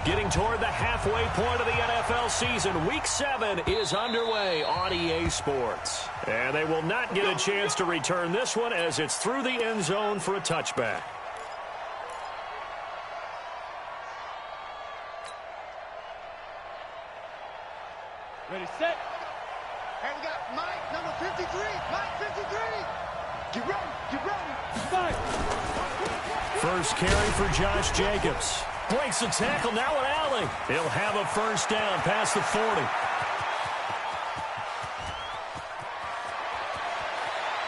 Getting toward the halfway point of the NFL season. Week 7 is underway on EA Sports. And they will not get a chance to return this one as it's through the end zone for a touchback. Ready, set. And we got Mike, number 53. Mike, 53. Get ready, get ready. Fight. First carry for Josh Jacobs. Breaks the tackle, now an alley. He'll have a first down past the 40.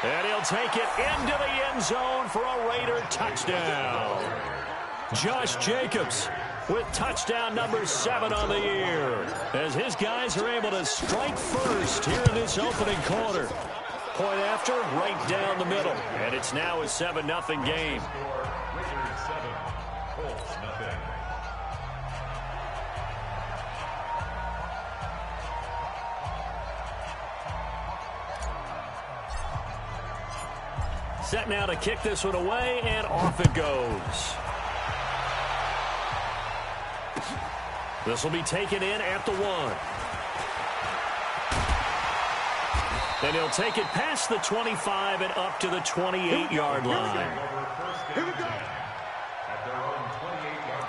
And he'll take it into the end zone for a Raider touchdown. Josh Jacobs with touchdown number 7 on the year, as his guys are able to strike first here in this opening quarter. Point after, right down the middle. And it's now a 7-0 game. Set now to kick this one away, and off it goes. This will be taken in at the 1. Then he'll take it past the 25 and up to the 28-yard line. Here we go. At their own 28-yard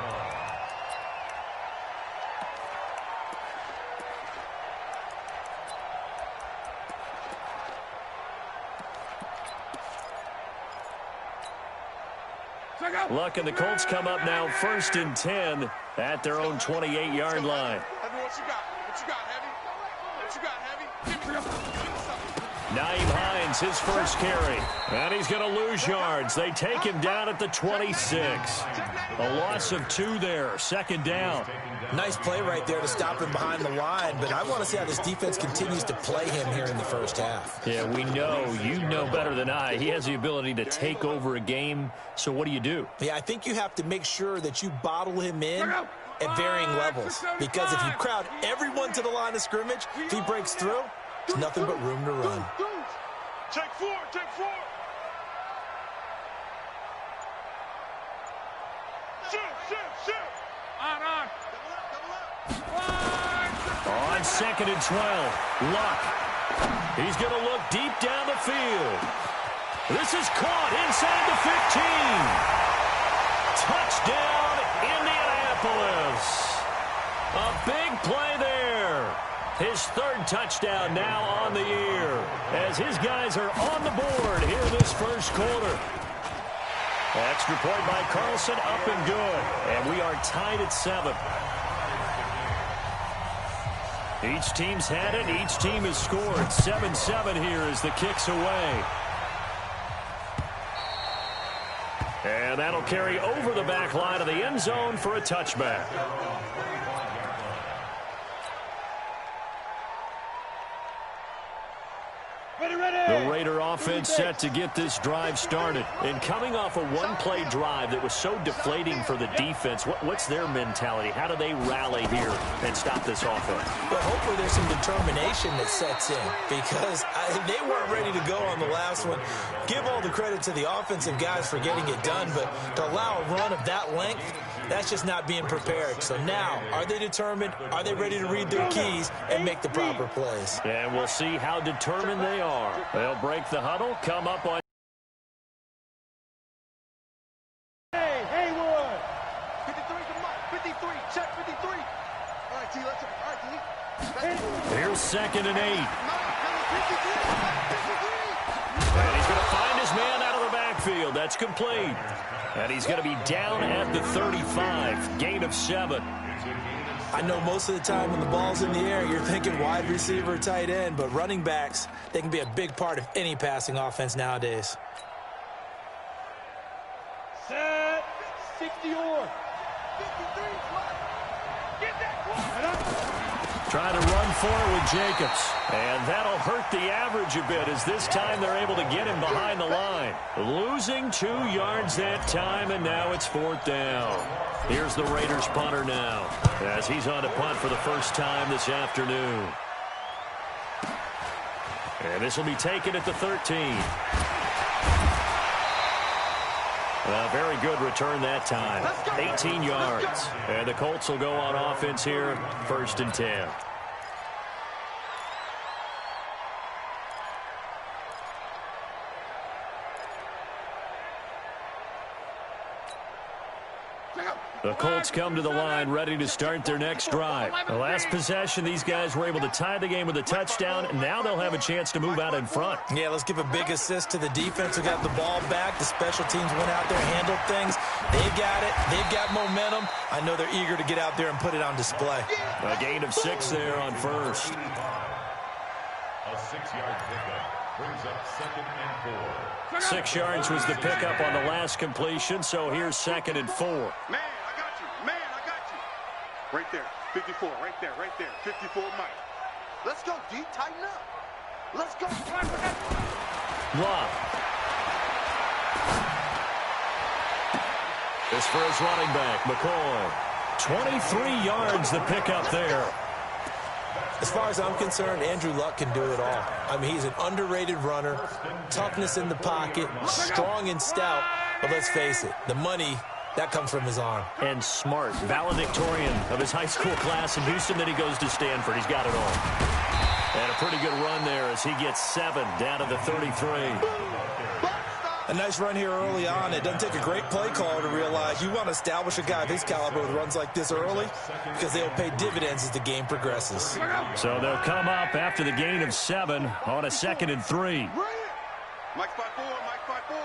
line. Luck and the Colts come up now 1st and 10 at their own 28-yard line. What you got? What you got, Heavy? What you got, Heavy? Give me something. Naeem Hines, his first carry. And he's going to lose yards. They take him down at the 26. A loss of 2 there. 2nd down. Nice play right there to stop him behind the line, but I want to see how this defense continues to play him here in the first half. Yeah, we know. You know better than I. He has the ability to take over a game. So what do? Yeah, I think you have to make sure that you bottle him in at varying levels, because if you crowd everyone to the line of scrimmage, if he breaks through, there's nothing but room to run. Take 4, take 4. Shoot. On. On 2nd and 12, Luck. He's going to look deep down the field. This is caught inside the 15. Touchdown, Indianapolis. A big play there. His 3rd touchdown now on the year, as his guys are on the board here this first quarter. Extra point by Carlson, up and good. And we are tied at 7. Each team's had it. Each team has scored. 7-7 here as the kick's away. And that'll carry over the back line of the end zone for a touchback. The Raider offense set to get this drive started. And coming off a one-play drive that was so deflating for the defense, what's their mentality? How do they rally here and stop this offense? Well, hopefully there's some determination that sets in, because they weren't ready to go on the last one. Give all the credit to the offensive guys for getting it done, but to allow a run of that length, that's just not being prepared. So now, are they determined? Are they ready to read their keys and make the proper plays? And we'll see how determined they are. They'll break the huddle, come up on. Hey, Haywood. 53 to Mike. 53. Check 53. All right, T. Let's. All right, T. Here's 2nd and 8. Number 53. And he's going to find his man out of the backfield. That's complete. And he's going to be down at the 35. Gain of 7. I know most of the time when the ball's in the air, you're thinking wide receiver, tight end, but running backs, they can be a big part of any passing offense nowadays. Set. 60 or. 53. Get that one. Trying to run for it with Jacobs. And that'll hurt the average a bit, as this time they're able to get him behind the line. Losing 2 yards that time, and now it's 4th down. Here's the Raiders punter now, as he's on to punt for the first time this afternoon. And this will be taken at the 13. A very good return that time. 18 yards. And the Colts will go on offense here, 1st and 10. The Colts come to the line, ready to start their next drive. The last possession, these guys were able to tie the game with a touchdown, and now they'll have a chance to move out in front. Yeah, let's give a big assist to the defense who got the ball back. The special teams went out there, handled things. They've got it. They've got momentum. I know they're eager to get out there and put it on display. A gain of 6 there on first. A 6-yard pickup brings up 2nd and 4. 6 yards was the pickup on the last completion, so here's 2nd and 4. Man, I got you. Man, I got you. Right there. 54. Right there. Right there. 54, Mike. Let's go, D. Tighten up. Let's go. Love. This for his running back, McCoy. 23 yards the pickup there. As far as I'm concerned, Andrew Luck can do it all. I mean, he's an underrated runner, toughness in the pocket, strong and stout. But let's face it, the money, that comes from his arm. And smart, valedictorian of his high school class in Houston. Then he goes to Stanford. He's got it all. And a pretty good run there as he gets 7 down to the 33. A nice run here early on. It doesn't take a great play caller to realize you want to establish a guy of his caliber with runs like this early because they'll pay dividends as the game progresses. So they'll come up after the gain of 7 on a 2nd and 3. Mike 5-4. Mike 5-4.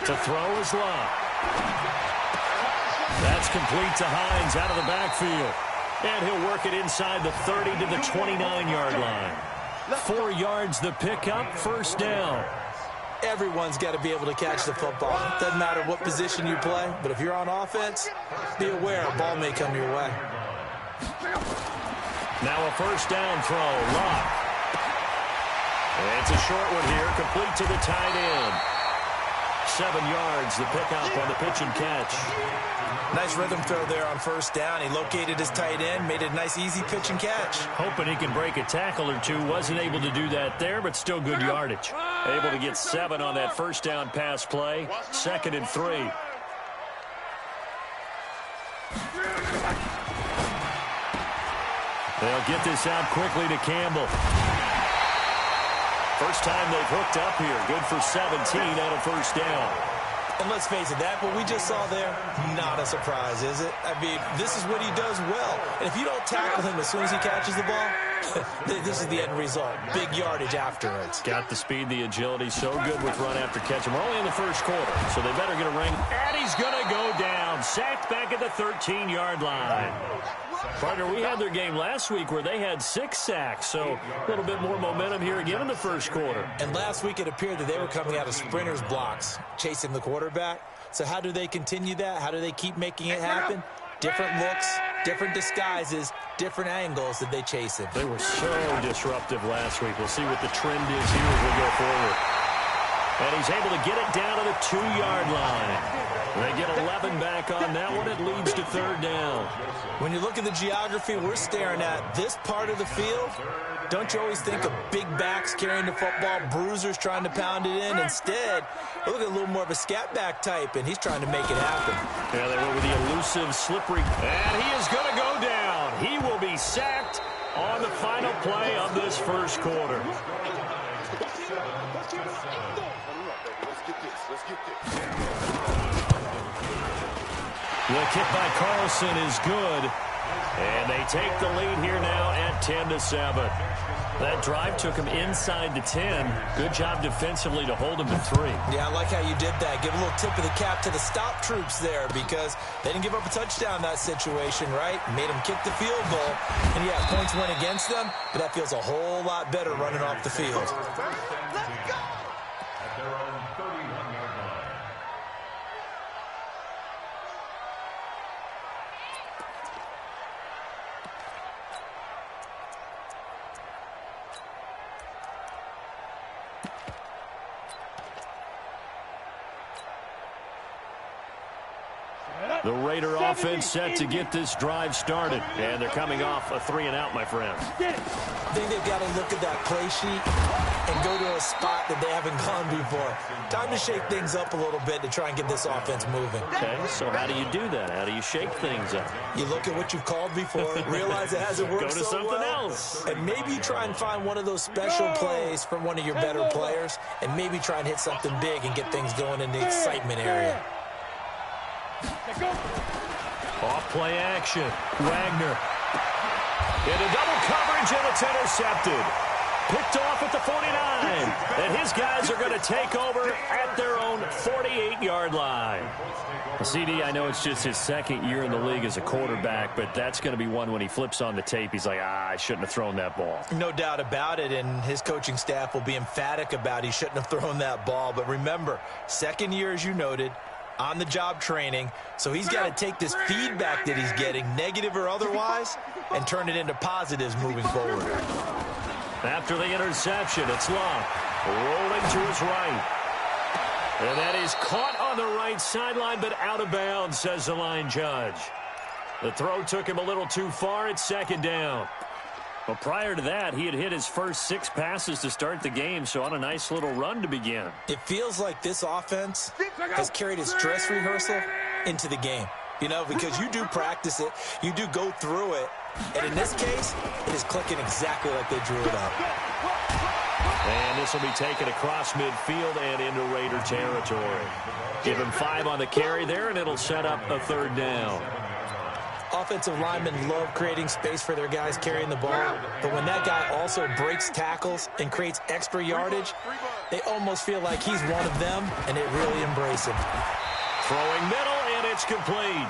To throw is Love. That's complete to Hines out of the backfield. And he'll work it inside the 30 to the 29-yard line. 4 yards the pickup, 1st down. Everyone's got to be able to catch the football. Doesn't matter what position you play, but if you're on offense, be aware a ball may come your way. Now a 1st down throw, Love. It's a short one here, complete to the tight end. 7 yards, the pickup on the pitch and catch. Nice rhythm throw there on 1st down. He located his tight end, made it a nice, easy pitch and catch. Hoping he can break a tackle or two. Wasn't able to do that there, but still good yardage. Able to get 7 on that 1st down pass play. 2nd and 3. They'll get this out quickly to Campbell. First time they've hooked up here. Good for 17 out of 1st down. And let's face it, that what we just saw there, not a surprise, is it? I mean, this is what he does well. And if you don't tackle him as soon as he catches the ball, this is the end result. Big yardage afterwards. Got the speed, the agility, so good with run after catch. We're only in the 1st quarter, so they better get a ring. And he's going to go down. Sacked back at the 13-yard line. Partner, we had their game last week where they had 6 sacks, so a little bit more momentum here again in the 1st quarter. And last week it appeared that they were coming out of sprinters blocks, chasing the quarterback. So how do they continue that? How do they keep making it happen? Different looks, different disguises, different angles that they chase him. They were so disruptive last week. We'll see what the trend is here as we go forward. And he's able to get it down to the 2-yard line. They get 11 back on that one. It leads to 3rd down. When you look at the geography we're staring at, this part of the field, don't you always think of big backs carrying the football, bruisers trying to pound it in? Instead, look at a little more of a scat back type, and he's trying to make it happen. Yeah, they went with the elusive, slippery. And he is going to go down. He will be sacked on the final play of this 1st quarter. The kick by Carlson is good. And they take the lead here now at 10-7. That drive took him inside the 10. Good job defensively to hold him to 3. Yeah, I like how you did that. Give a little tip of the cap to the stop troops there because they didn't give up a touchdown in that situation, right? Made them kick the field goal. And, yeah, points went against them, but that feels a whole lot better running off the field. Let's go! At their own 31-yard line. The Raider offense set to get this drive started. And they're coming off a 3-and-out, my friend. I think they've got to look at that play sheet and go to a spot that they haven't gone before. Time to shake things up a little bit to try and get this offense moving. Okay, so how do you do that? How do you shake things up? You look at what you've called before, realize it hasn't worked Go to so something well, else. and maybe you try and find one of those special plays from one of your better players, and maybe try and hit something big and get things going in the excitement area. Off play action. Wagner. Into double coverage, and it's intercepted. Picked off at the 49. And his guys are going to take over at their own 48-yard line. CD, I know it's just his second year in the league as a quarterback, but that's going to be one when he flips on the tape, he's like, I shouldn't have thrown that ball. No doubt about it, and his coaching staff will be emphatic about he shouldn't have thrown that ball. But remember, second year, as you noted, on-the-job training, so he's got to take this feedback that he's getting, negative or otherwise, and turn it into positives moving forward. After the interception, it's Long, rolling to his right. And that is caught on the right sideline, but out of bounds, says the line judge. The throw took him a little too far. It's second down. Well, prior to that, he had hit his first 6 passes to start the game, so on a nice little run to begin. It feels like this offense has carried its dress rehearsal into the game. You know, because you do practice it, you do go through it, and in this case, it is clicking exactly like they drew it up. And this will be taken across midfield and into Raider territory. Give him 5 on the carry there, and it'll set up a third down. Offensive linemen love creating space for their guys carrying the ball, but when that guy also breaks tackles and creates extra yardage, they almost feel like he's one of them, and they really embrace him. Throwing middle, and it's complete.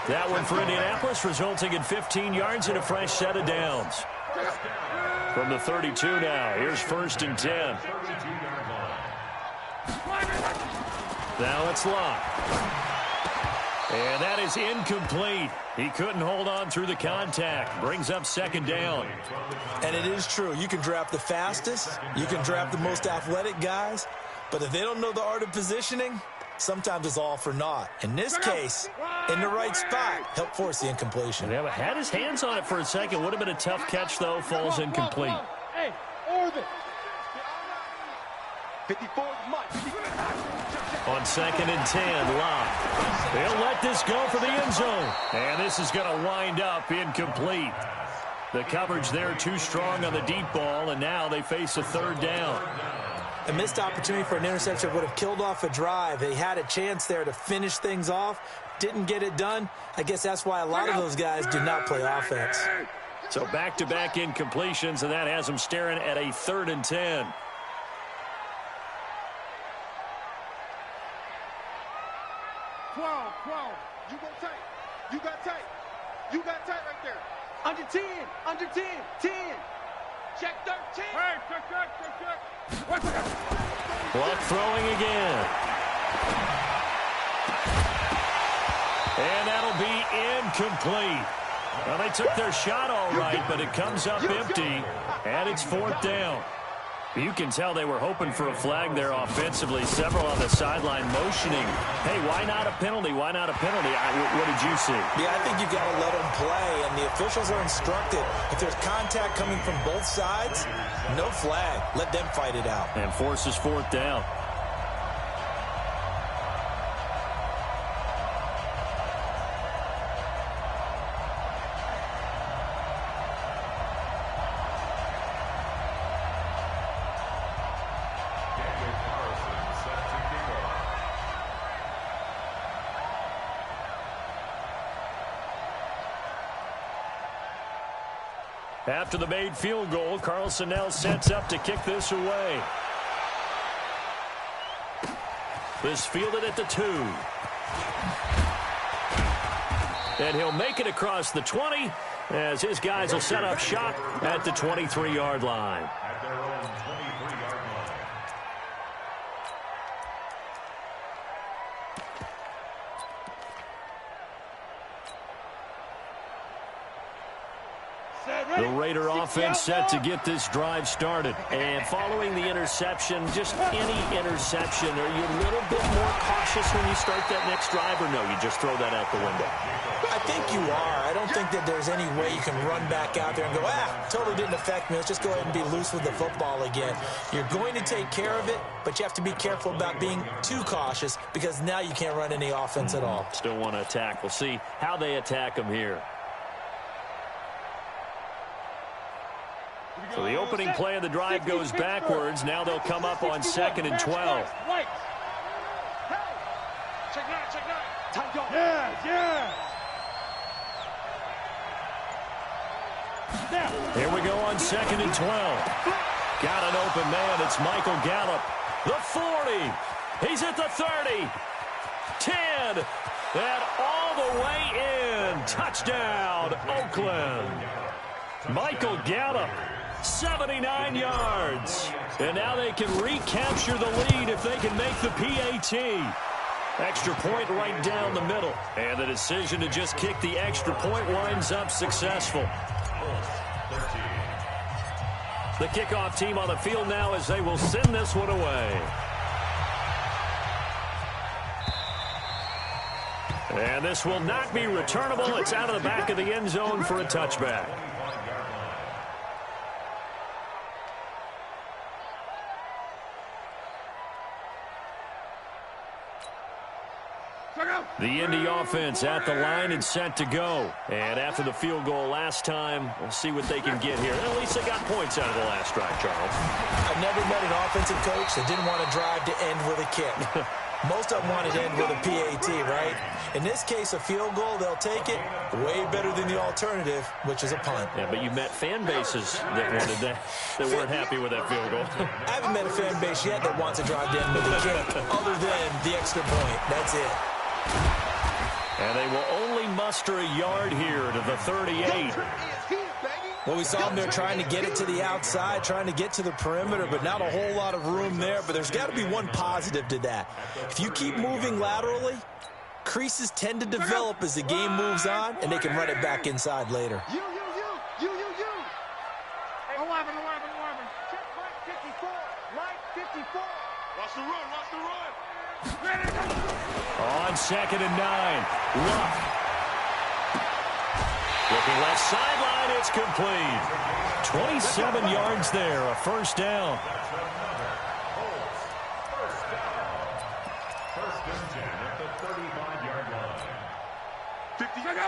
That one for Indianapolis, resulting in 15 yards and a fresh set of downs. From the 32 now, here's 1st and 10. Now it's Locke. And that is incomplete. He couldn't hold on through the contact. Brings up 2nd down. And it is true. You can draft the fastest. You can draft the most athletic guys. But if they don't know the art of positioning, sometimes it's all for naught. In this case, in the right spot, helped force the incompletion. Yeah, had his hands on it for a second. Would have been a tough catch, though. Falls incomplete. Hey, Orbit. 54 much. On 2nd and 10, Locke. They'll let this go for the end zone. And this is going to wind up incomplete. The coverage there too strong on the deep ball, and now they face a 3rd down. A missed opportunity for an interception would have killed off a drive. They had a chance there to finish things off. Didn't get it done. I guess that's why a lot of those guys do not play offense. So back-to-back incompletions, and that has them staring at a 3rd and 10. 12. You go tight. You got tight. You got tight right there. Under 10. 10. Check 13. Hey, check. Luck throwing again. And that'll be incomplete. Well, they took their shot all right, but it comes up empty, and it's 4th down. You can tell they were hoping for a flag there offensively. Several on the sideline motioning. Hey, why not a penalty? Why not a penalty? What did you see? Yeah, I think you've got to let them play, and the officials are instructed. If there's contact coming from both sides, no flag. Let them fight it out. And forces 4th down. After the made field goal, Carlson now sets up to kick this away. This fielded at the 2. And he'll make it across the 20 as his guys will set up shop at the 23-yard line. At their own 23-yard line. The Raider offense set to get this drive started. And following the interception, just any interception, are you a little bit more cautious when you start that next drive, or no, you just throw that out the window? I think you are. I don't think that there's any way you can run back out there and go, totally didn't affect me. Let's just go ahead and be loose with the football again. You're going to take care of it, but you have to be careful about being too cautious because now you can't run any offense at all. Still want to attack. We'll see how they attack them here. So the opening play of the drive goes backwards. Now they'll come up on 2nd and 12. Here we go on 2nd and 12. Got an open man. It's Michael Gallup. The 40. He's at the 30. 10. And all the way in. Touchdown, Oakland. Michael Gallup, 79 yards. And now they can recapture the lead if they can make the PAT. Extra point right down the middle. And the decision to just kick the extra point winds up successful. The kickoff team on the field now as they will send this one away. And this will not be returnable. It's out of the back of the end zone for a touchback. The Indy offense at the line and set to go. And after the field goal last time, we'll see what they can get here. At least they got points out of the last drive, Charles. I've never met an offensive coach that didn't want to drive to end with a kick. Most of them want to end with a PAT, right? In this case, a field goal, they'll take it. Way better than the alternative, which is a punt. Yeah, but you met fan bases that wanted that weren't happy with that field goal. I haven't met a fan base yet that wants to drive to end with a kick, other than the extra point. That's it. And they will only muster a yard here to the 38. Well, we saw them there trying to get it to the outside, trying to get to the perimeter, but not a whole lot of room there. But there's got to be one positive to that. If you keep moving laterally, creases tend to develop as the game moves on, and they can run it back inside later. 11. Check Mike 54. Watch the run. On 2nd and 9. Luck. Looking left sideline, it's complete. 27 yards there, a first down.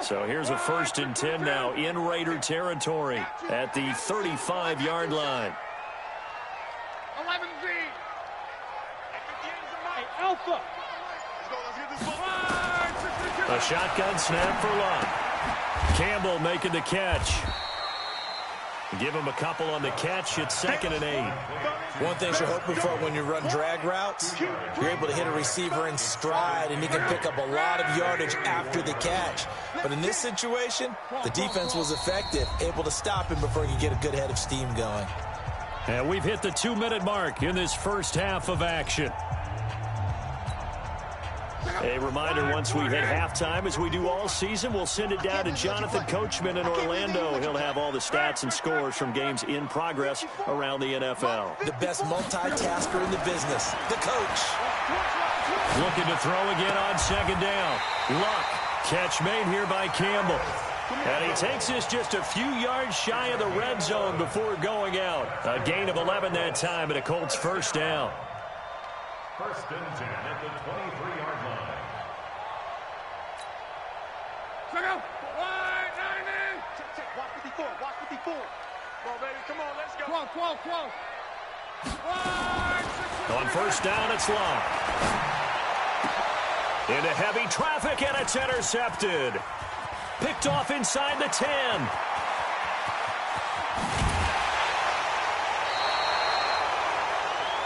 So here's a 1st and 10 now in Raider territory at the 35-yard line. 11Z. Alpha. A shotgun snap for Luck. Campbell making the catch. Give him a couple on the catch. It's 2nd and 8. One thing you're hoping for when you run drag routes, you're able to hit a receiver in stride, and he can pick up a lot of yardage after the catch. But in this situation, the defense was effective, able to stop him before he could get a good head of steam going. And we've hit the 2-minute mark in this first half of action. A reminder, once we hit halftime, as we do all season, we'll send it down to Jonathan Coachman in Orlando. He'll have all the stats and scores from games in progress around the NFL. The best multitasker in the business, the coach. Looking to throw again on 2nd down. Luck. Catch made here by Campbell. And he takes this just a few yards shy of the red zone before going out. A gain of 11 that time, and a Colts first down. 1st and 10 at the 23-yard line. Watch 54. Watch 54. Come on, baby. Come on, let's go. Come on. On 1st down, it's Luck. Into heavy traffic, and it's intercepted. Picked off inside the 10.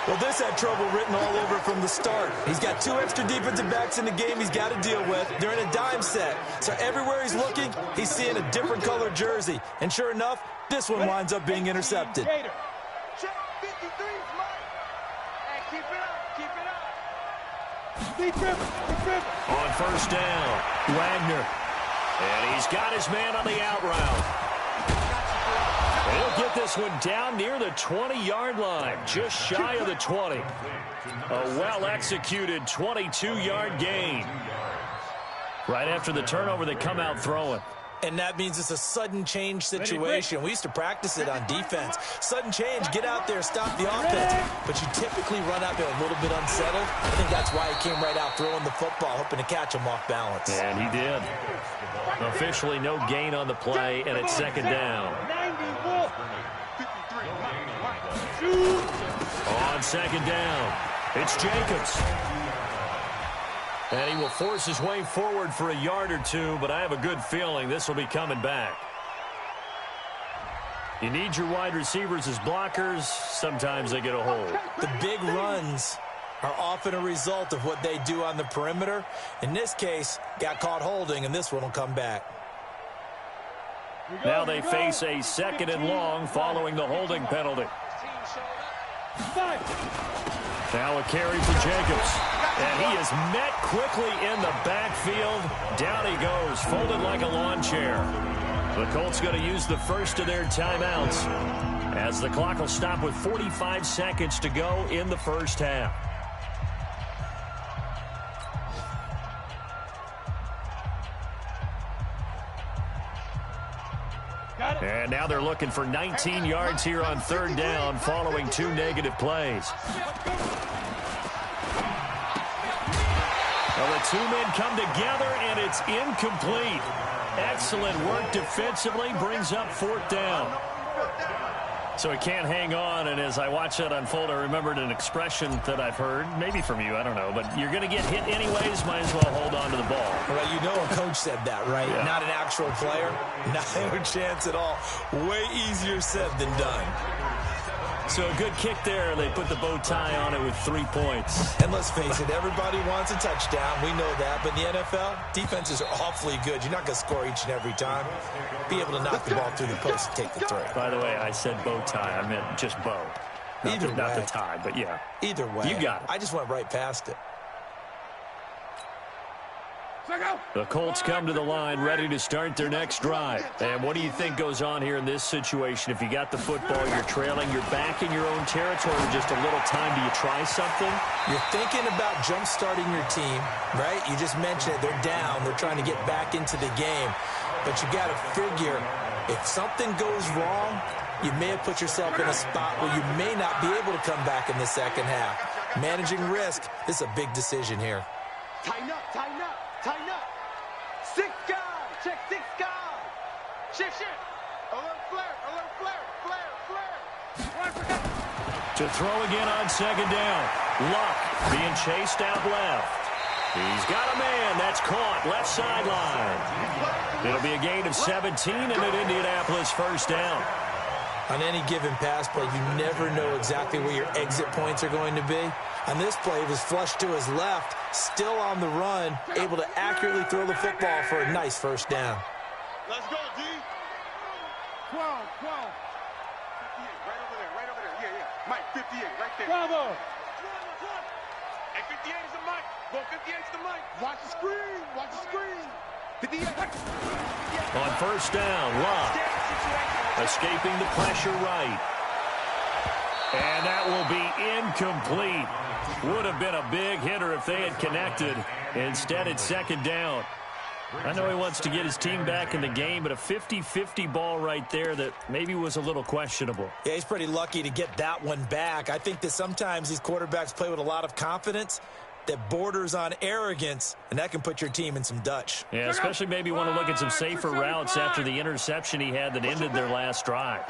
Well, this had trouble written all over from the start. He's got 2 extra defensive backs in the game he's got to deal with. They're in a dime set. So everywhere he's looking, he's seeing a different color jersey. And sure enough, this one winds up being intercepted. Check 53's Mike. Hey, keep it up. On 1st down, Wagner. And he's got his man on the out route. get this one down near the 20-yard line, just shy of the 20. A well-executed 22-yard gain. Right after the turnover, they come out throwing. And that means it's a sudden change situation. We used to practice it on defense. Sudden change, get out there, stop the offense. But you typically run out there a little bit unsettled. I think that's why he came right out throwing the football, hoping to catch him off balance. And he did. Officially no gain on the play, and it's second down. On second down, it's Jacobs. And he will force his way forward for a yard or two, but I have a good feeling this will be coming back. You need your wide receivers as blockers. Sometimes they get a hold. The big runs are often a result of what they do on the perimeter. In this case, got caught holding, and this one will come back. Now they face a second and long following the holding penalty. Now a carry for Jacobs. And he is met quickly in the backfield. Down he goes, folded like a lawn chair. The Colts going to use the first of their timeouts as the clock will stop with 45 seconds to go in the first half. And now they're looking for 19 yards here on third down following 2 negative plays. Well, the two men come together, and it's incomplete. Excellent work defensively, brings up fourth down. So he can't hang on, and as I watch that unfold, I remembered an expression that I've heard, maybe from you, I don't know, but you're going to get hit anyways, might as well hold on to the ball. Well, you know a coach said that, right? Yeah. Not an actual player. Not a chance at all. Way easier said than done. So a good kick there. They put the bow tie on it with 3 points. And let's face it, everybody wants a touchdown. We know that. But in the NFL, defenses are awfully good. You're not going to score each and every time. Be able to knock the ball through the post and take the throw. By the way, I said bow tie. I meant just bow. Not the tie, but yeah. Either way. You got it. I just went right past it. The Colts come to the line ready to start their next drive. And what do you think goes on here in this situation? If you got the football, you're trailing, you're back in your own territory, just a little time, do you try something? You're thinking about jump-starting your team, right? You just mentioned it. They're down. They're trying to get back into the game. But you got to figure, if something goes wrong, you may have put yourself in a spot where you may not be able to come back in the second half. Managing risk, this is a big decision here. Tighten up, tighten up. Tighten up. 6 guys. Check 6 guys. Shift. Alert flare. To throw again on second down. Luck being chased out left. He's got a man. That's caught. Left sideline. It'll be a gain of 17 and an Indianapolis first down. On any given pass play, you never know exactly where your exit points are going to be. On this play, it was flushed to his left, still on the run, able to accurately throw the football for a nice first down. Let's go, D. 12. 58, right over there. Yeah. Mike, 58, right there. Bravo. Hey, 58 is the mic. Go, 58 is the mic. Watch the screen. 58. On first down, Luck escaping the pressure right. And that will be incomplete. Would have been a big hitter if they had connected. Instead, it's second down. I know he wants to get his team back in the game, but a 50-50 ball right there that maybe was a little questionable. Yeah, he's pretty lucky to get that one back. I think that sometimes these quarterbacks play with a lot of confidence that borders on arrogance, and that can put your team in some Dutch. Yeah, especially maybe want to look at some safer routes after the interception he had that ended their last drive.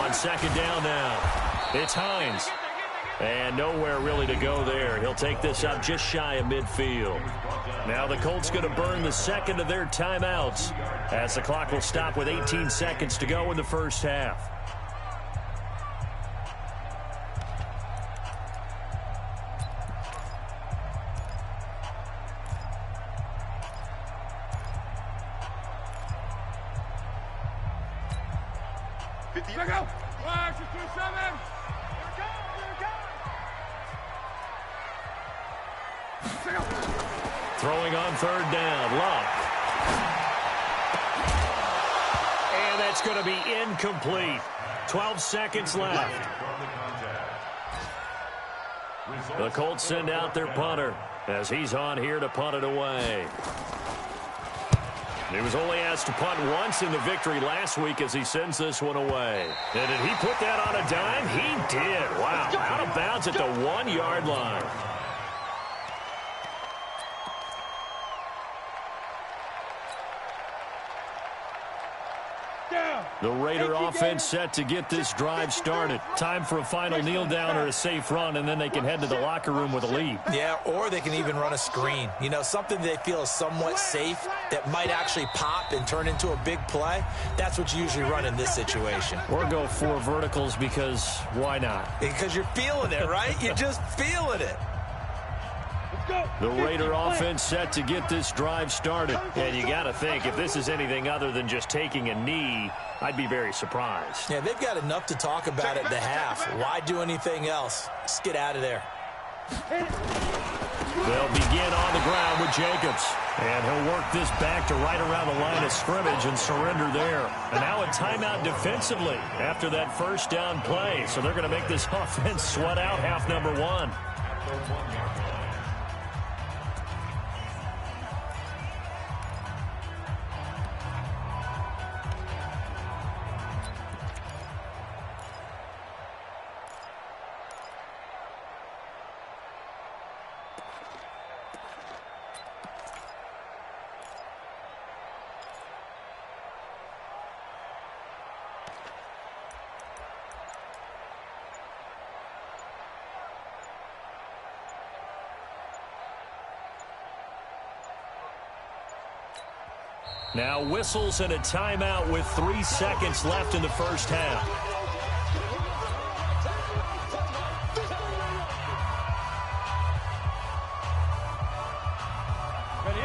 On second down now, it's Hines. And nowhere really to go there. He'll take this up just shy of midfield. Now the Colts going to burn the second of their timeouts as the clock will stop with 18 seconds to go in the first half. Here we go. 1, 2, 7. Throwing on third down, Luck. And that That's going to be incomplete. 12 seconds left. The Colts send out their punter as he's on here to punt it away. He was only asked to punt once in the victory last week as he sends this one away. And did he put that on a dime? He did. Wow. Out of bounds at the 1-yard line. The Raider offense set to get this drive started. Time for a final kneel down or a safe run, and then they can head to the locker room with a lead. Yeah, or they can even run a screen. You know, something they feel is somewhat safe that might actually pop and turn into a big play. That's what you usually run in this situation. Or go 4 verticals because why not? Because you're feeling it, right? You're just feeling it. The Raider offense set to get this drive started. And you got to think, if this is anything other than just taking a knee, I'd be very surprised. Yeah, they've got enough to talk about at the half. Why do anything else? Just get out of there. They'll begin on the ground with Jacobs. And he'll work this back to right around the line of scrimmage and surrender there. And now a timeout defensively after that first down play. So they're going to make this offense sweat out half number 1. Now whistles and a timeout with 3 seconds left in the first half.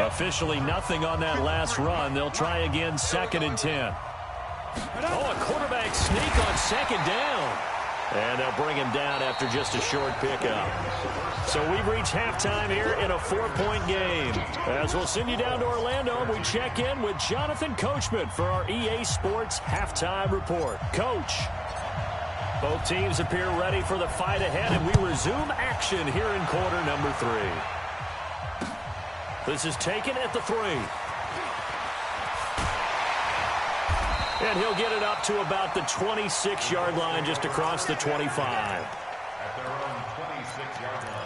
Officially nothing on that last run. They'll try again 2nd and 10. Oh, a quarterback sneak on 2nd down. And they'll bring him down after just a short pickup. So we've reached halftime here in a 4-point game. As we'll send you down to Orlando, we check in with Jonathan Coachman for our EA Sports Halftime Report. Coach, both teams appear ready for the fight ahead, and we resume action here in quarter number 3. This is taken at the 3. And he'll get it up to about the 26-yard line, just across the 25. At their own 26-yard line.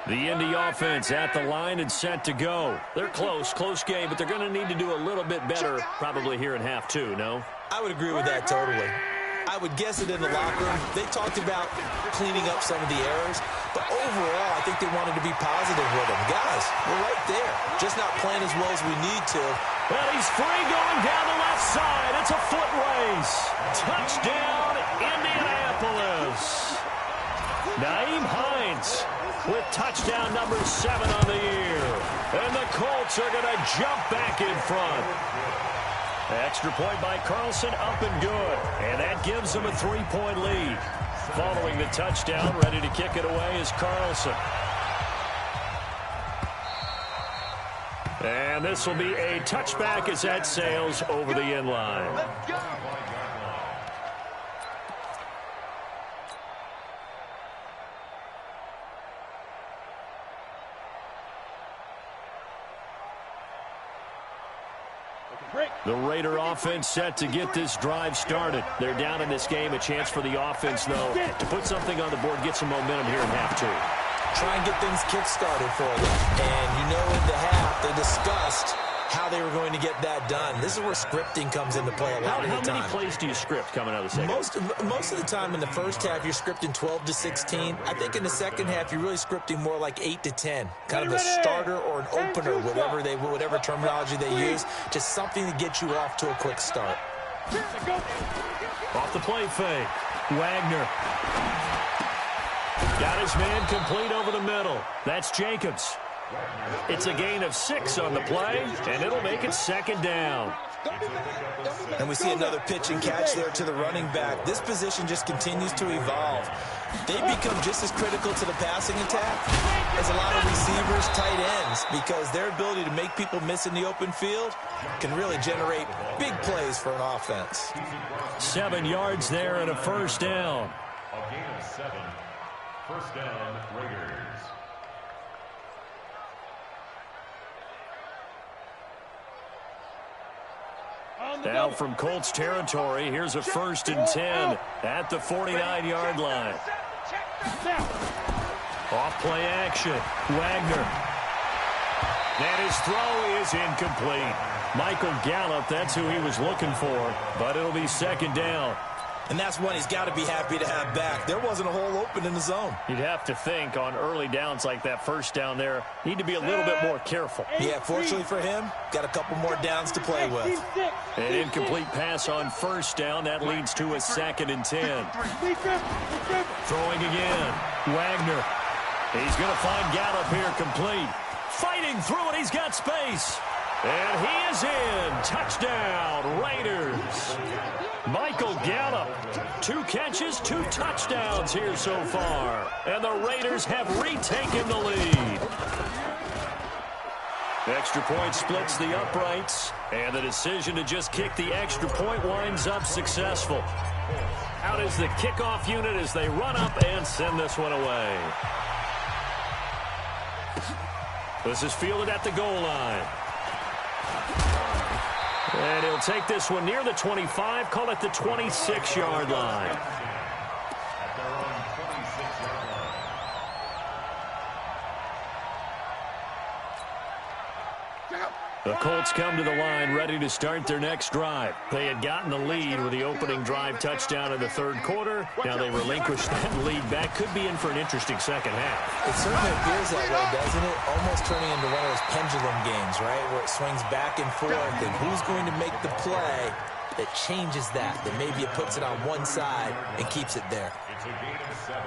The Indy offense at the line and set to go. They're close game, but they're going to need to do a little bit better probably here in half 2, no? I would agree with that totally. I would guess it in the locker room. They talked about cleaning up some of the errors, but overall, I think they wanted to be positive with them. Guys, we're right there, just not playing as well as we need to. Well, he's free going down the left side. It's a foot race. Touchdown, Indianapolis. Naeem Hines with touchdown number 7 on the year. And the Colts are going to jump back in front. Extra point by Carlson, up and good. And that gives them a 3-point lead. Following the touchdown, ready to kick it away is Carlson. And this will be a touchback as that sails over the end line. Let's go. The Raider offense set to get this drive started. They're down in this game. A chance for the offense, though, to put something on the board, get some momentum here in half 2. Try and get things kick-started for them. And you know in the half, they discussed how they were going to get that done. This is where scripting comes into play a lot of the time. How many plays do you script coming out of the second? Most of the time in the first half, you're scripting 12 to 16. I think in the second half, you're really scripting more like 8 to 10. Kind of a starter or an opener, whatever terminology they use. Just something to get you off to a quick start. Off the play fake. Wagner. Got his man complete over the middle. That's Jacobs. It's a gain of 6 on the play, and it'll make it 2nd down. And we see another pitch and catch there to the running back. This position just continues to evolve. they become just as critical to the passing attack as a lot of receivers, tight ends, because their ability to make people miss in the open field can really generate big plays for an offense. 7 yards there and a first down. A gain of 7. First down, Raiders. Now from Colts territory, here's a 1st and 10 at the 49-yard line. Off play action. Wagner. And his throw is incomplete. Michael Gallup, that's who he was looking for, but it'll be 2nd down. And that's one he's got to be happy to have back. There wasn't a hole open in the zone. You'd have to think on early downs like that first down there, need to be a little bit more careful. Yeah, fortunately for him, got a couple more downs to play with. An incomplete pass on 1st down. That leads to a 2nd and 10. Throwing again. Wagner. He's going to find Gallup here complete. Fighting through it. He's got space. And he is in. Touchdown, Raiders. Michael Gallup, 2 catches, 2 touchdowns here so far. And the Raiders have retaken the lead. Extra point splits the uprights. And the decision to just kick the extra point winds up successful. Out is the kickoff unit as they run up and send this one away. This is fielded at the goal line. And he'll take this one near the 25, call it the 26-yard line. At their own 26-yard line. The Colts come to the line ready to start their next drive. They had gotten the lead with the opening drive touchdown in the 3rd quarter. Now they relinquish that lead back. Could be in for an interesting second half. It certainly appears that way, doesn't it? Almost turning into one of those pendulum games, right, where it swings back and forth. And who's going to make the play that changes that maybe it puts it on one side and keeps it there? It's a gain of 7.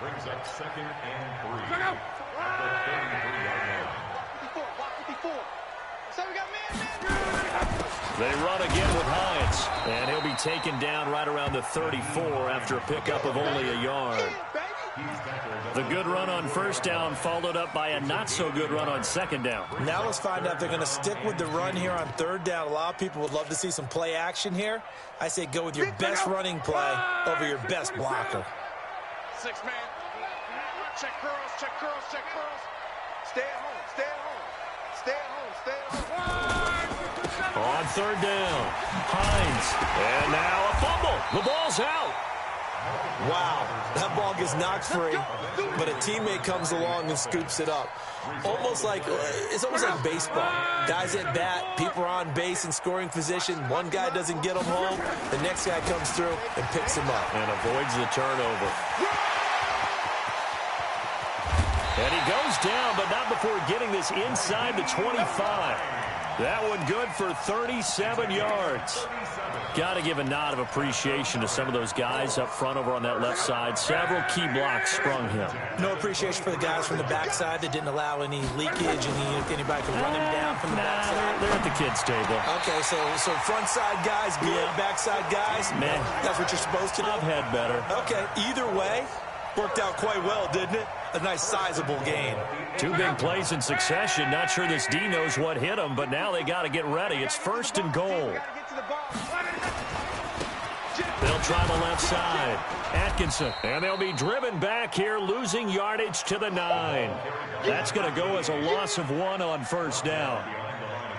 Brings up 2nd and 3. At the 33-yard line. 54. So we got man. They run again with Hines, and he'll be taken down right around the 34 after a pickup of only a yard. The good run on 1st down followed up by a not-so-good run on 2nd down. Now let's find out if they're going to stick with the run here on 3rd down. A lot of people would love to see some play action here. I say go with your best running play over your best blocker. 6 man. Check curls, check curls, check curls. Stay at home, stay at home. Stay at home, stay at home. On 3rd down, Hines. And now a fumble. The ball's out. Wow, that ball gets knocked free, but a teammate comes along and scoops it up. It's almost like baseball. Guys at bat, people are on base in scoring position. One guy doesn't get them home. The next guy comes through and picks him up. And avoids the turnover. And he goes down, but not before getting this inside the 25. That one good for 37 yards. Got to give a nod of appreciation to some of those guys up front over on that left side. Several key blocks sprung him. No appreciation for the guys from the backside that didn't allow any leakage and anybody could run him down from the backside. They're at the kids' table. Okay, so front side guys good, backside guys, man, that's what you're supposed to do. I've had better. Okay, either way, worked out quite well, didn't it? A nice sizable gain. 2 big plays in succession. Not sure this D knows what hit him, but now they got to get ready. It's 1st and goal. They'll try the left side. Atkinson. And they'll be driven back here, losing yardage to the 9. That's going to go as a loss of 1 on 1st down.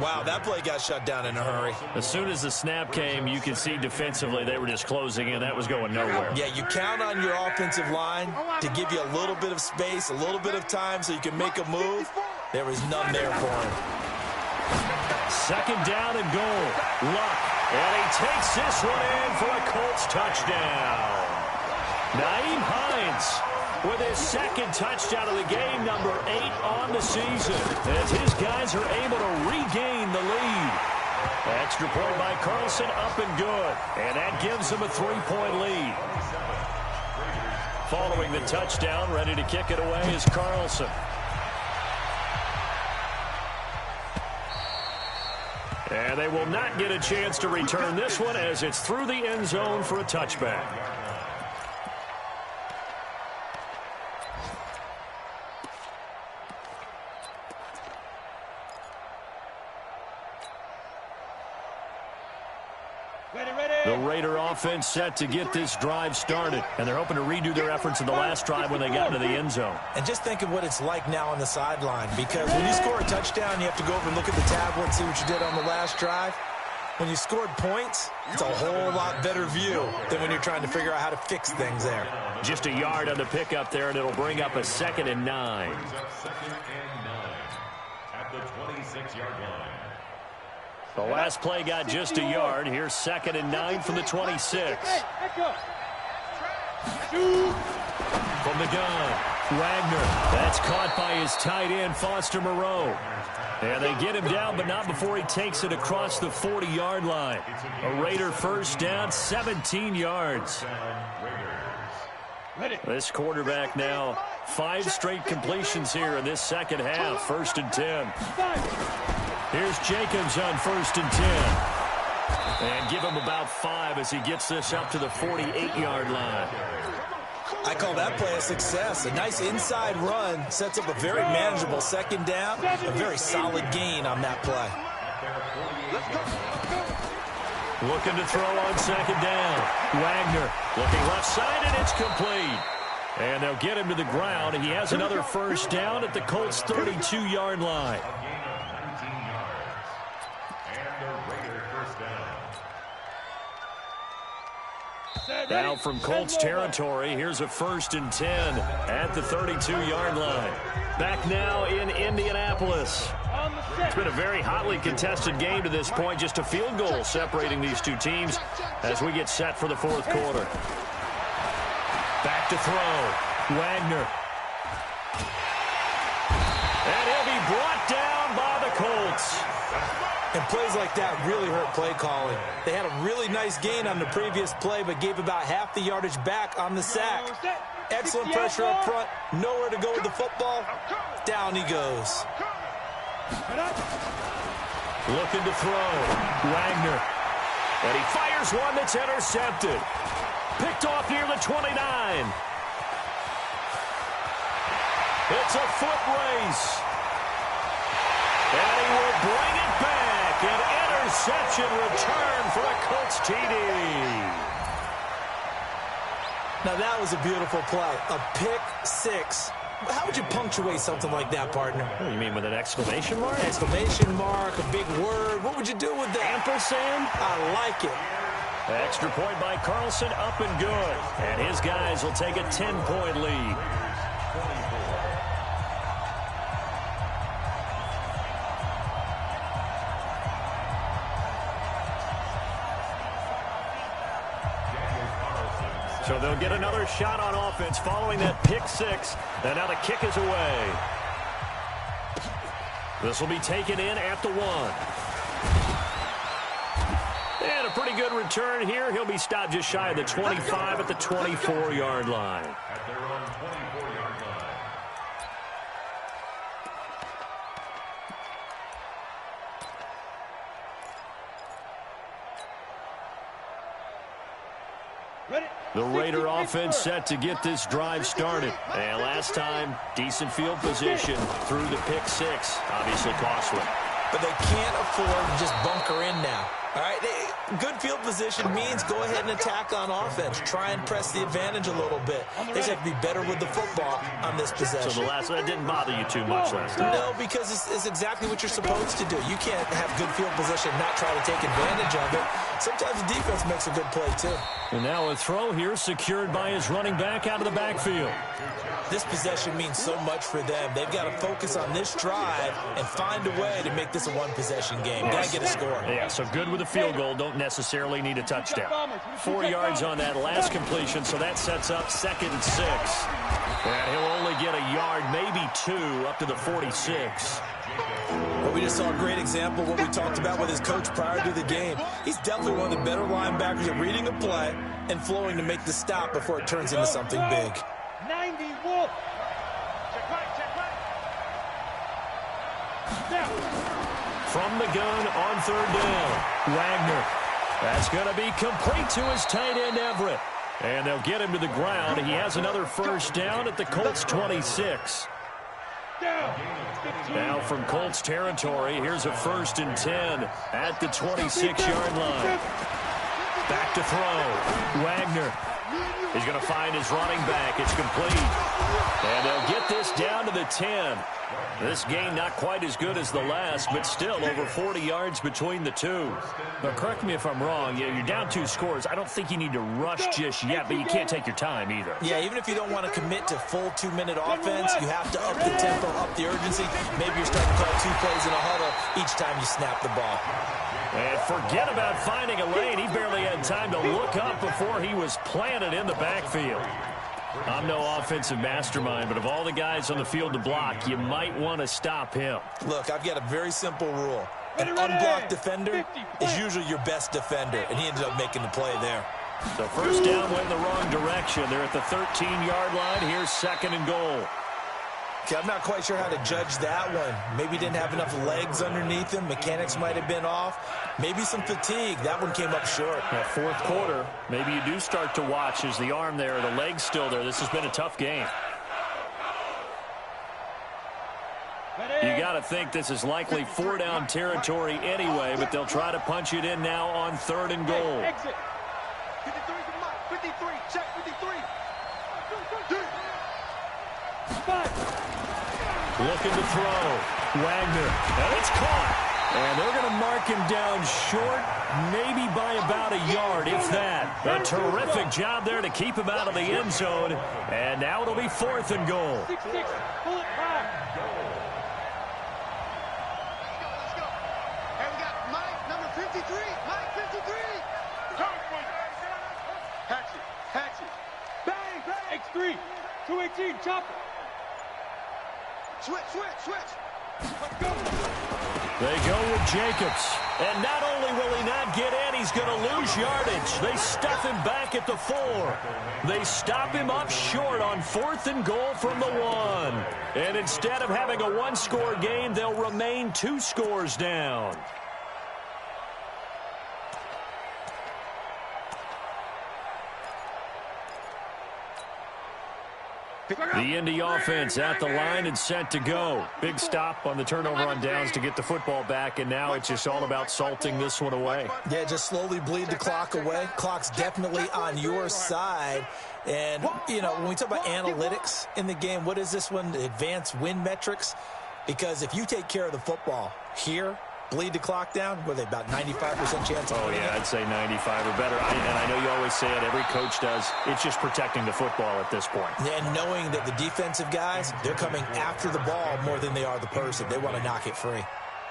Wow, that play got shut down in a hurry. As soon as the snap came, you could see defensively they were just closing in. That was going nowhere. Yeah, you count on your offensive line to give you a little bit of space, a little bit of time so you can make a move. There was none there for him. 2nd down and goal. Luck. And he takes this one in for a Colts touchdown. Nyheim Hines with his 2nd touchdown of the game, number 8 on the season, as his guys are able to regain the lead. Extra point by Carlson, up and good. And that gives them a 3-point lead. Following the touchdown, ready to kick it away is Carlson. And they will not get a chance to return this one as it's through the end zone for a touchback. Raider offense set to get this drive started. And they're hoping to redo their efforts in the last drive when they got into the end zone. And just think of what it's like now on the sideline. Because when you score a touchdown, you have to go over and look at the tablet and see what you did on the last drive. When you scored points, it's a whole lot better view than when you're trying to figure out how to fix things there. Just a yard on the pickup there, and it'll bring up a 2nd and 9. Brings up 2nd and 9 at the 26-yard line. The last play got just a yard. Here's 2nd and 9 from the 26. From the gun, Wagner. That's caught by his tight end, Foster Moreau. And they get him down, but not before he takes it across the 40-yard line. A Raider first down, 17 yards. This quarterback now, 5 straight completions here in this second half. 1st and 10. Here's Jacobs on 1st and 10. And give him about 5 as he gets this up to the 48-yard line. I call that play a success. A nice inside run sets up a very manageable 2nd down. A very solid gain on that play. Looking to throw on 2nd down. Wagner looking left side, and it's complete. And they'll get him to the ground. He has another first down at the Colts' 32-yard line. Now from Colts territory, here's a 1st and 10 at the 32-yard line. Back now in Indianapolis. It's been a very hotly contested game to this point. Just a field goal separating these two teams as we get set for the 4th quarter. Back to throw. Wagner. And he'll be brought down by the Colts. And plays like that really hurt play calling. They had a really nice gain on the previous play, but gave about half the yardage back on the sack. Excellent pressure up front. Nowhere to go with the football. Down he goes. Looking to throw. Wagner. And he fires one that's intercepted. Picked off near the 29. It's a foot race. And he will bring it back. An interception return for a Colts TD. Now that was a beautiful play. A pick 6. How would you punctuate something like that, partner? What do you mean, with an exclamation mark? Exclamation mark, a big word. What would you do with that? Ampersand? I like it. Extra point by Carlson, up and good. And his guys will take a 10-point lead. So they'll get another shot on offense following that pick 6. And now the kick is away. This will be taken in at the 1. And a pretty good return here. He'll be stopped just shy of the 25 at the 24-yard line. At their own 24-yard line. The Raider offense set to get this drive started. And last time, decent field position through the pick 6. Obviously costly. But they can't afford to just bunker in now. All right, good field position means go ahead and attack on offense. Try and press the advantage a little bit. They just have to be better with the football on this possession. So that didn't bother you too much last time? No, because it's exactly what you're supposed to do. You can't have good field position and not try to take advantage of it. Sometimes the defense makes a good play, too. And now a throw here secured by his running back out of the backfield. This possession means so much for them. They've got to focus on this drive and find a way to make this a one-possession game. Got to get a score. Yeah, so good with a field goal. Don't necessarily need a touchdown. 4 yards on that last completion, so that sets up 2nd and 6. And he'll only get a yard, maybe 2, up to the 46. But we just saw a great example of what we talked about with his coach prior to the game. He's definitely one of the better linebackers at reading a play and flowing to make the stop before it turns into something big. 90 Wolf. From the gun on 3rd down, Wagner. That's going to be complete to his tight end, Everett. And they'll get him to the ground. He has another first down at the Colts 26. Now from Colts territory, here's a 1st and 10 at the 26-yard line. Back to throw. Wagner. He's going to find his running back. It's complete. And they'll get this down to the 10. This game not quite as good as the last, but still over 40 yards between the two. But correct me if I'm wrong. You're down 2 scores. I don't think you need to rush just yet, but you can't take your time either. Yeah, even if you don't want to commit to full 2-minute offense, you have to up the tempo, up the urgency. Maybe you're starting to call 2 plays in a huddle each time you snap the ball. And forget about finding a lane. He barely had time to look up before he was planted in the backfield. I'm no offensive mastermind, but of all the guys on the field to block, you might want to stop him. Look, I've got a very simple rule. An unblocked defender is usually your best defender, and he ended up making the play there. So first down went in the wrong direction. They're at the 13-yard line. Here's 2nd and goal. Okay, I'm not quite sure how to judge that one. Maybe he didn't have enough legs underneath him. Mechanics might have been off. Maybe some fatigue. That one came up short. That 4th quarter, maybe you do start to watch as the arm there, the leg's still there. This has been a tough game. You got to think this is likely 4-down territory anyway, but they'll try to punch it in now on 3rd and goal. Exit. 53 to the mark. 53. Check 53. Looking to throw. Wagner. And it's caught. And they're going to mark him down short, maybe by about a yard, if that. A terrific job there to keep him out of the end zone. And now it'll be 4th and goal. 6-6. Pull it back. Let's go. And we got Mike, number 53. Mike, 53. Hatchet. Bang, bang. X3. 218, chopper. Switch. Let's go. They go with Jacobs. And not only will he not get in, he's going to lose yardage. They stuff him back at the 4. They stop him up short on 4th and goal from the 1. And instead of having a 1-score game, they'll remain 2 scores down. The Indy offense at the line and set to go. Big stop on the turnover on downs to get the football back, and now it's just all about salting this one away. Yeah, just slowly bleed the clock away. Clock's definitely on your side. And, you know, when we talk about analytics in the game, what is this one? Advanced win metrics? Because if you take care of the football here, bleed the clock down, what are they, about 95% chance of winning? Yeah, I'd say 95 or better. And I know you always say it, every coach does. It's just protecting the football at this point. And knowing that the defensive guys, they're coming after the ball more than they are the person. They want to knock it free.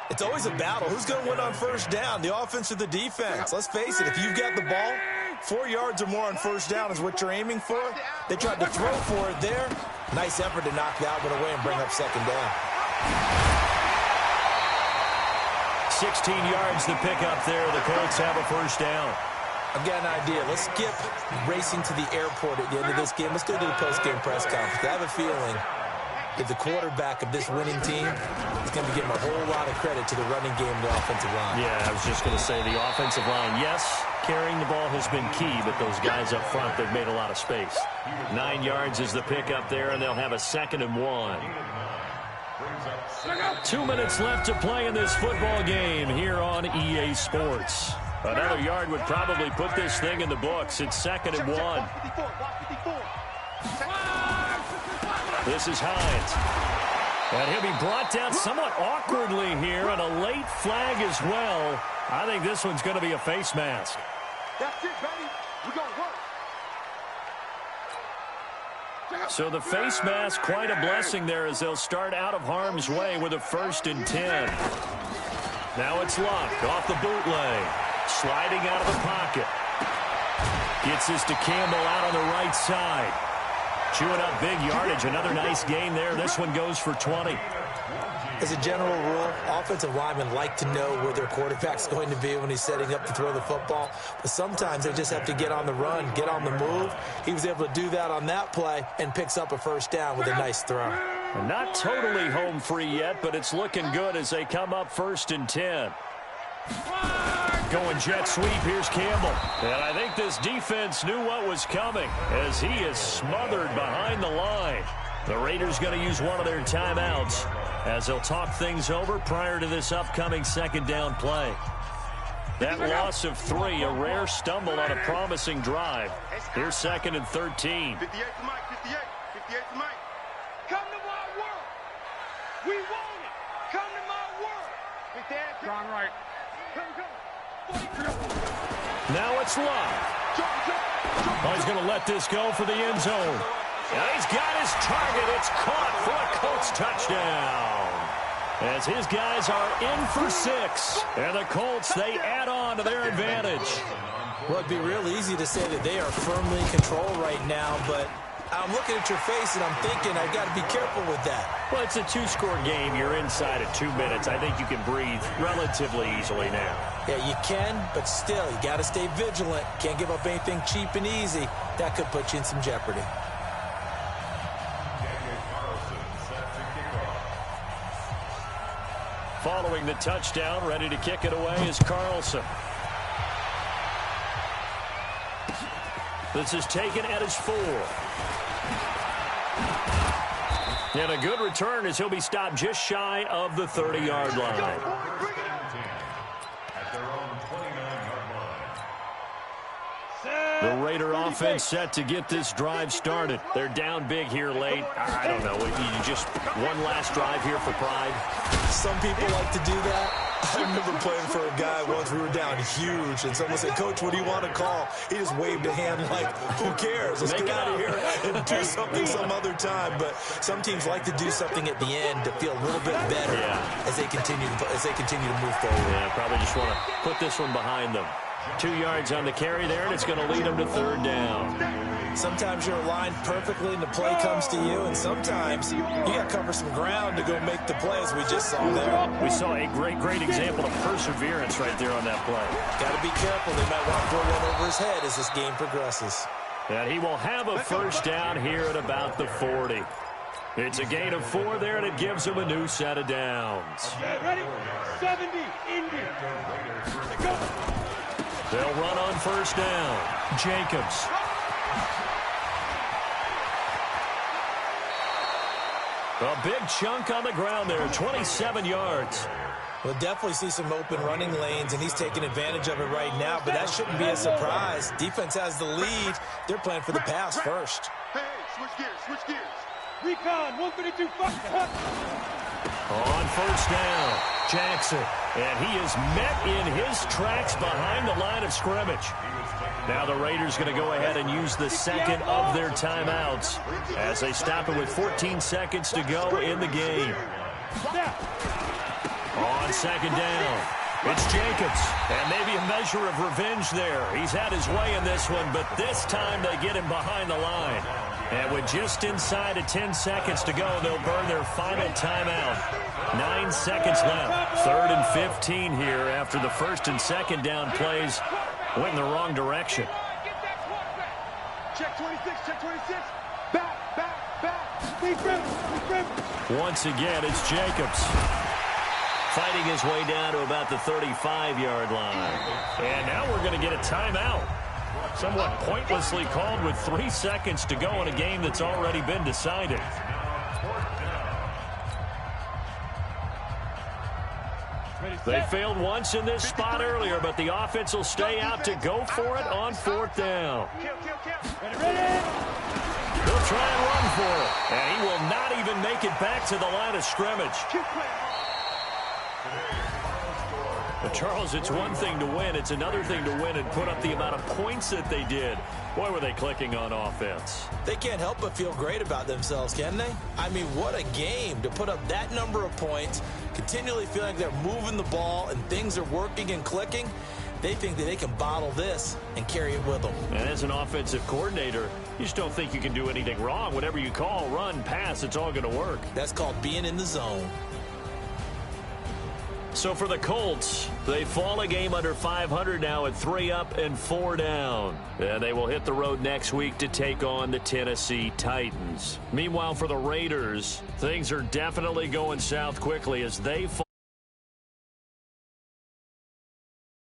It's always a battle. Who's going to win on first down, the offense or the defense? Let's face it, if you've got the ball, 4 yards or more on first down is what you're aiming for. They tried to throw for it there. Nice effort to knock that one away and bring up 2nd down. 16 yards the pickup there. The Colts have a first down. I've got an idea. Let's skip racing to the airport at the end of this game. Let's go to the post-game press conference. I have a feeling that the quarterback of this winning team is going to be giving a whole lot of credit to the running game and the offensive line. Yeah, I was just going to say the offensive line, yes, carrying the ball has been key, but those guys up front, they've made a lot of space. 9 yards is the pickup there, and they'll have a 2nd and 1. 2 minutes left to play in this football game here on EA Sports. Another yard would probably put this thing in the books. It's 2nd and 1. This is Hines. And he'll be brought down somewhat awkwardly here, and a late flag as well. I think this one's going to be a face mask. That's it, baby. We're going to work. So the face mask, quite a blessing there as they'll start out of harm's way with a 1st and 10. Now it's Luck off the bootleg. Sliding out of the pocket. Gets this to Campbell out on the right side. Chewing up big yardage. Another nice gain there. This one goes for 20. As a general rule, offensive linemen like to know where their quarterback's going to be when he's setting up to throw the football. But sometimes they just have to get on the run, get on the move. He was able to do that on that play and picks up a first down with a nice throw. Not totally home free yet, but it's looking good as they come up 1st and 10. Going jet sweep, here's Campbell. And I think this defense knew what was coming as he is smothered behind the line. The Raiders going to use one of their timeouts as they'll talk things over prior to this upcoming 2nd down play. That loss of 3, a rare stumble on a promising drive. Here's 2nd and 13. 58 to Mike, 58. 58 to Mike. Come to my world. We want it. Come to my world. John Wright. Now it's Love. Oh, he's going to let this go for the end zone. And he's got his target. It's caught for a Colts touchdown. As his guys are in for 6. And the Colts, they add on to their advantage. Well, it'd be real easy to say that they are firmly in control right now, but I'm looking at your face and I'm thinking I've got to be careful with that. Well, it's a 2-score game. You're inside of 2 minutes. I think you can breathe relatively easily now. Yeah, you can, but still, you got to stay vigilant. Can't give up anything cheap and easy. That could put you in some jeopardy. Following the touchdown, ready to kick it away is Carlson. This is taken at his 4. And a good return as he'll be stopped just shy of the 30-yard line. At their own 29-yard line. The Raider offense set to get this drive started. They're down big here late. I don't know. You just one last drive here for pride. Some people like to do that. I remember playing for a guy once. We were down huge, and someone said, "Coach, what do you want to call?" He just waved a hand like, "Who cares? Let's get out of here and do something some other time." But some teams like to do something at the end to feel a little bit better as they continue to move forward. Yeah, probably just want to put this one behind them. 2 yards on the carry there, and it's going to lead them to 3rd down. Sometimes you're aligned perfectly and the play comes to you, and sometimes you got to cover some ground to go make the play, as we just saw there. We saw a great example of perseverance right there on that play. Got to be careful. They might want to throw one over his head as this game progresses. And he will have a 1st down here at about the 40. It's a gain of 4 there, and it gives him a new set of downs. Ready? 70, Indy. Go. They'll run on 1st down. Jacobs. A big chunk on the ground there, 27 yards. We'll definitely see some open running lanes, and he's taking advantage of it right now, but that shouldn't be a surprise. Defense has the lead. They're playing for the pass first. Hey, switch gears. Recon, 152, On 1st down, Jackson. And he is met in his tracks behind the line of scrimmage. Now the Raiders going to go ahead and use the 2nd of their timeouts as they stop it with 14 seconds to go in the game. On 2nd down, it's Jacobs. And maybe a measure of revenge there. He's had his way in this one, but this time they get him behind the line. And with just inside of 10 seconds to go, they'll burn their final timeout. 9 seconds left. 3rd and 15 here after the 1st and 2nd down plays went in the wrong direction. Check 26. Back. Big rim. Once again, it's Jacobs. Fighting his way down to about the 35-yard line. And now we're going to get a timeout. Somewhat pointlessly called with 3 seconds to go in a game that's already been decided. They failed once in this spot earlier, but the offense will stay out to go for it on 4th down. He'll try and run for it, and he will not even make it back to the line of scrimmage. But Charles, it's one thing to win. It's another thing to win and put up the amount of points that they did. Boy, were they clicking on offense. They can't help but feel great about themselves, can they? I mean, what a game to put up that number of points, continually feeling like they're moving the ball and things are working and clicking. They think that they can bottle this and carry it with them. And as an offensive coordinator, you just don't think you can do anything wrong. Whatever you call, run, pass, it's all going to work. That's called being in the zone. So for the Colts, they fall a game under 500 now at 3 up and 4 down. And they will hit the road next week to take on the Tennessee Titans. Meanwhile, for the Raiders, things are definitely going south quickly as they fall.